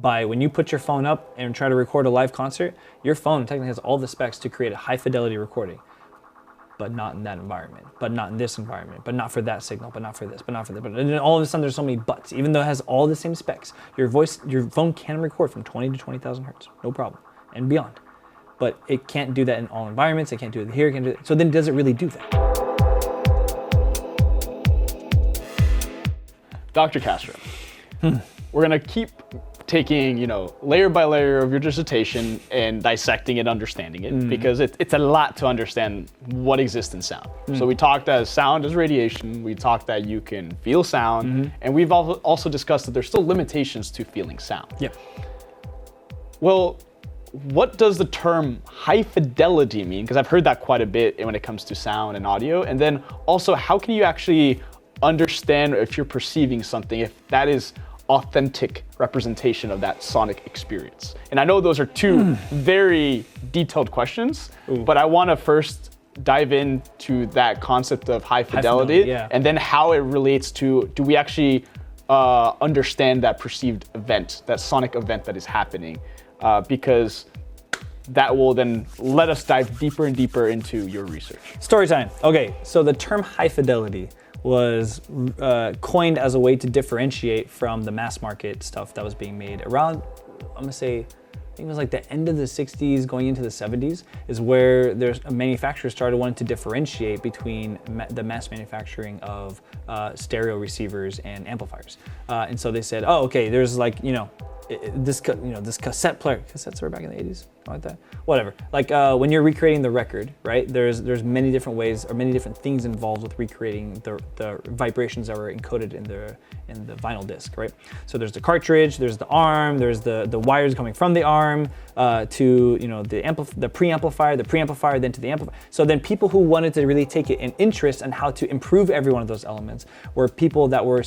when you put your phone up and try to record a live concert, your phone technically has all the specs to create a high fidelity recording, but not in that environment, but not in this environment, but not for that signal, but not for this, but not for that. But then all of a sudden there's so many buts. Even though it has all the same specs, your phone can record from 20 to 20,000 hertz, no problem, and beyond. But it can't do that in all environments. It can't do it here. It can't do it. So then does it really do that? Dr. Castro, we're gonna keep taking, layer by layer of your dissertation and dissecting it, understanding it, because it's a lot to understand what exists in sound. So we talked that sound is radiation, we talked that you can feel sound, and we've also discussed that there's still limitations to feeling sound. Yep. Well, what does the term high fidelity mean? Because I've heard that quite a bit when it comes to sound and audio. And then also, how can you actually understand if you're perceiving something, if that is authentic representation of that sonic experience? And I know those are two very detailed questions, but I want to first dive into that concept of high fidelity, and then how it relates to, do we actually understand that perceived event, that sonic event that is happening? Because that will then let us dive deeper and deeper into your research. Story time. Okay, so the term high fidelity was coined as a way to differentiate from the mass market stuff that was being made around, I'm gonna say, I think it was like the end of the 60s going into the 70s is where there's a manufacturer started wanting to differentiate between the mass manufacturing of stereo receivers and amplifiers. And so they said, oh, okay, there's like, this cassette player, cassettes were back in the 80s, something like that, whatever. Like when you're recreating the record, right? There's many different ways or many different things involved with recreating the vibrations that were encoded in the vinyl disc, right? So there's the cartridge, there's the arm, there's the wires coming from the arm to the preamplifier, then to the amplifier. So then people who wanted to really take an interest in how to improve every one of those elements were people that were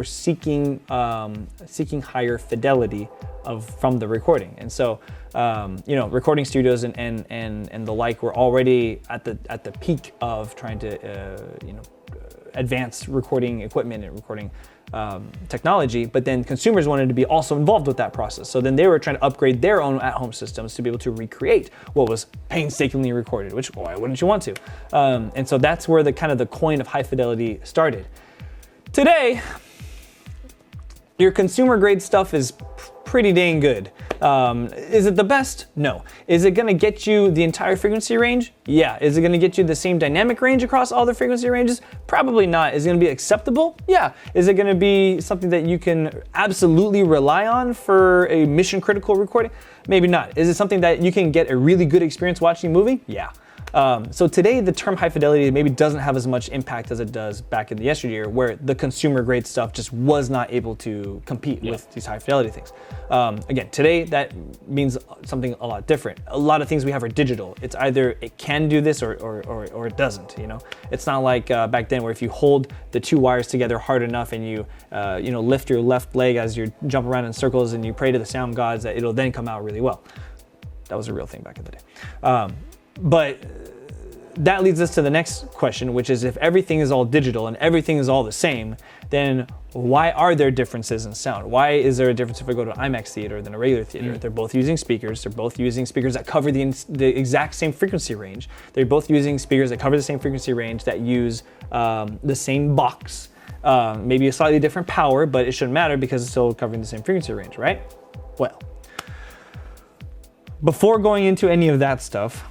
seeking higher fidelity from the recording. And so recording studios and the like were already at the peak of trying to advance recording equipment and recording technology, but then consumers wanted to be also involved with that process. So then they were trying to upgrade their own at-home systems to be able to recreate what was painstakingly recorded, which why wouldn't you want to? And so that's where the coin of high fidelity started. Today, your consumer grade stuff is pretty dang good. Is it the best? No. Is it gonna get you the entire frequency range? Yeah. Is it gonna get you the same dynamic range across all the frequency ranges? Probably not. Is it gonna be acceptable? Yeah. Is it gonna be something that you can absolutely rely on for a mission critical recording? Maybe not. Is it something that you can get a really good experience watching a movie? Yeah. So today the term high fidelity maybe doesn't have as much impact as it does back in the yesteryear, where the consumer grade stuff just was not able to compete with these high fidelity things. Again, today that means something a lot different. A lot of things we have are digital. It's either it can do this or it doesn't. It's not like back then where if you hold the two wires together hard enough and you lift your left leg as you jump around in circles and you pray to the sound gods that it'll then come out really well. That was a real thing back in the day. But that leads us to the next question, which is if everything is all digital and everything is all the same, then why are there differences in sound? Why is there a difference if I go to an IMAX theater than a regular theater? They're both using speakers. They're both using speakers that cover the exact same frequency range. They're both using speakers that cover the same frequency range, that use the same box, maybe a slightly different power, but it shouldn't matter because it's still covering the same frequency range, right? Well, before going into any of that stuff,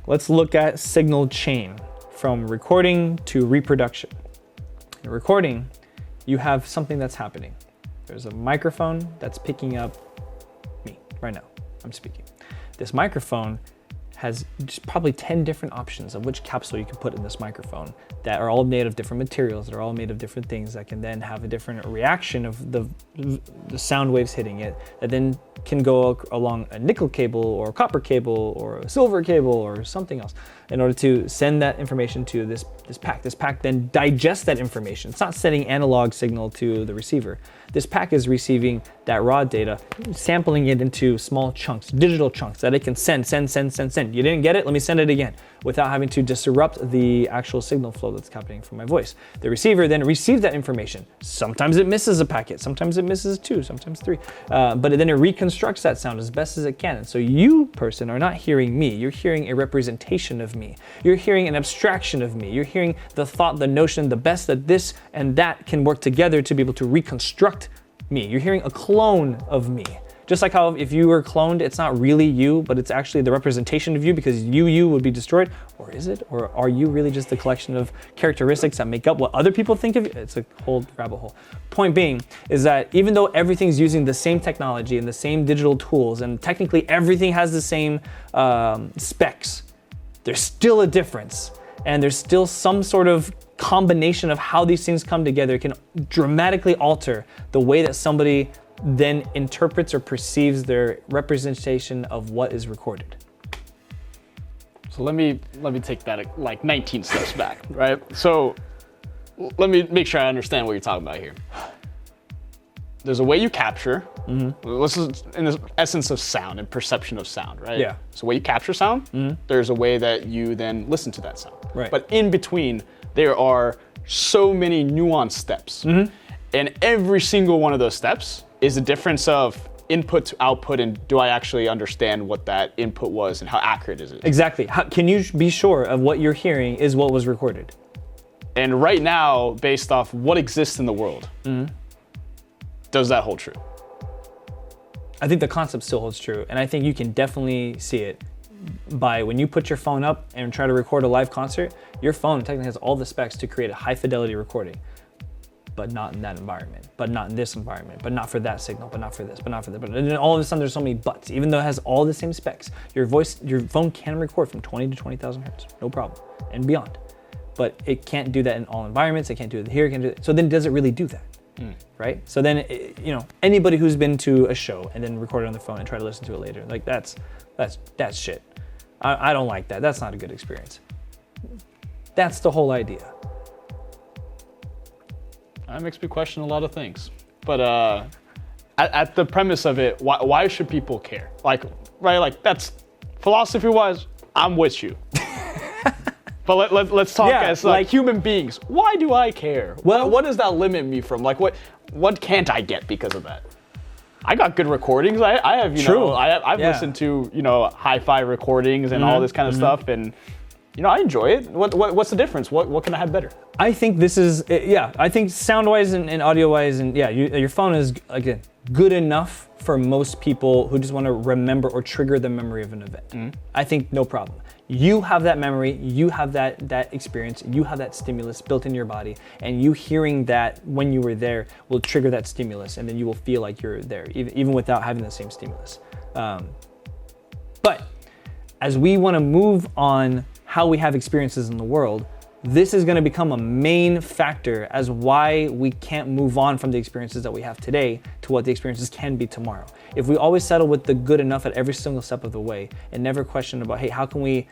let's look at signal chain from recording to reproduction. In recording, you have something that's happening. There's a microphone that's picking up me right now. I'm speaking. This microphone has just probably 10 different options of which capsule you can put in this microphone that are all made of different materials, that are all made of different things that can then have a different reaction of the sound waves hitting it, that then can go along a nickel cable or a copper cable or a silver cable or something else in order to send that information to this pack. This pack then digests that information. It's not sending analog signal to the receiver. This pack is receiving that raw data, sampling it into small chunks, digital chunks that it can send. You didn't get it? Let me send it again. without having to disrupt the actual signal flow that's happening from my voice. The receiver then receives that information. Sometimes it misses a packet, sometimes it misses two, sometimes three, but then it reconstructs that sound as best as it can. And so you, person, are not hearing me. You're hearing a representation of me. You're hearing an abstraction of me. You're hearing the thought, the notion, the best that this and that can work together to be able to reconstruct me. You're hearing a clone of me. Just like how if you were cloned, it's not really you, but it's actually the representation of you, because you would be destroyed. Or is it? Or are you really just a collection of characteristics that make up what other people think of you? It's a whole rabbit hole. Point being is that even though everything's using the same technology and the same digital tools, and technically everything has the same specs, there's still a difference. And there's still some sort of combination of how these things come together can dramatically alter the way that somebody then interprets or perceives their representation of what is recorded. So let me take that like 19 steps back, right? So let me make sure I understand what you're talking about here. There's a way you capture. This is in the essence of sound and perception of sound, right? Yeah. So way you capture sound, there's a way that you then listen to that sound. Right. But in between, there are so many nuanced steps. And every single one of those steps is a difference of input to output, and do I actually understand what that input was and how accurate is it? Exactly. How can you be sure of what you're hearing is what was recorded? And right now, based off what exists in the world, does that hold true? I think the concept still holds true, and I think you can definitely see it by when you put your phone up and try to record a live concert. Your phone technically has all the specs to create a high fidelity recording, but not in that environment, but not in this environment, but not for that signal, but not for this, but not for that. But then all of a sudden there's so many buts. Even though it has all the same specs, your phone can record from 20 to 20,000 hertz, no problem, and beyond. But it can't do that in all environments. It can't do it here. It can't do it. So then does it really do that? Right? So then, anybody who's been to a show and then recorded on their phone and try to listen to it later, like that's shit. I don't like that. That's not a good experience. That's the whole idea. That makes me question a lot of things. But at the premise of it, why should people care? Like, right? Like, that's philosophy-wise, I'm with you. But let's talk as like human beings. Why do I care? Well, what does that limit me from? Like, what can't I get because of that? I got good recordings. I have, I've listened to, hi-fi recordings and all this kind of stuff, and I enjoy it. What's the difference? What can I have better? I think this is, I think sound-wise and audio-wise, and your phone is, again, good enough for most people who just want to remember or trigger the memory of an event. I think no problem. You have that memory, you have that experience, you have that stimulus built in your body, and you hearing that when you were there will trigger that stimulus, and then you will feel like you're there, even without having the same stimulus. But as we want to move on how we have experiences in the world, this is going to become a main factor as why we can't move on from the experiences that we have today to what the experiences can be tomorrow. If we always settle with the good enough at every single step of the way and never question about, hey, how can we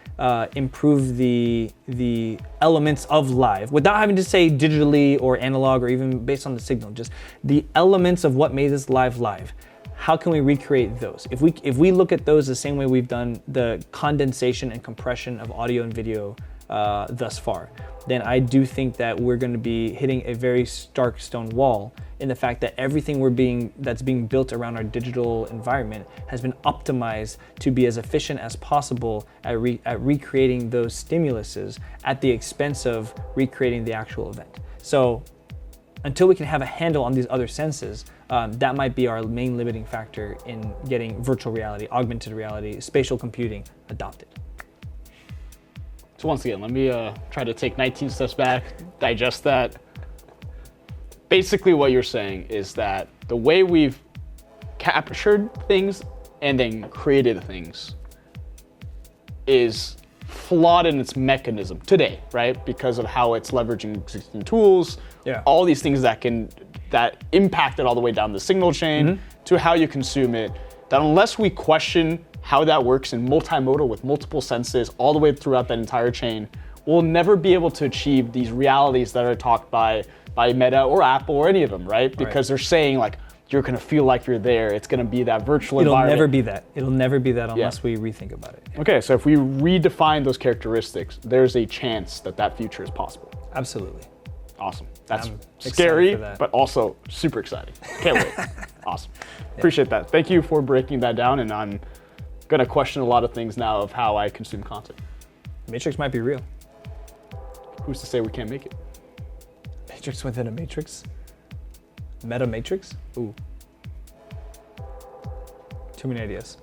improve the elements of live without having to say digitally or analog or even based on the signal, just the elements of what made this live. How can we recreate those? If we look at those the same way we've done the condensation and compression of audio and video thus far, then I do think that we're going to be hitting a very stark stone wall in the fact that everything that's being built around our digital environment has been optimized to be as efficient as possible at recreating those stimuluses at the expense of recreating the actual event. So until we can have a handle on these other senses, that might be our main limiting factor in getting virtual reality, augmented reality, spatial computing adopted. So once again, let me try to take 19 steps back, digest that. Basically what you're saying is that the way we've captured things and then created things is flawed in its mechanism today, right? Because of how it's leveraging existing tools, all these things that impact it all the way down the signal chain to how you consume it, that unless we question how that works in multimodal with multiple senses all the way throughout that entire chain, we'll never be able to achieve these realities that are talked by Meta or Apple or any of them, right? Because they're saying like, you're gonna feel like you're there. It's gonna be that virtual It'll environment. never be that. It'll never be that unless we rethink about it. Okay, so if we redefine those characteristics, there's a chance that that future is possible. Absolutely. Awesome. That's I'm excited scary, for that. but also super exciting. Can't wait. Awesome. Appreciate that. Thank you for breaking that down, and I'm gonna question a lot of things now of how I consume content. Matrix might be real. Who's to say we can't make it? Matrix within a matrix? Meta matrix? Ooh. Too many ideas.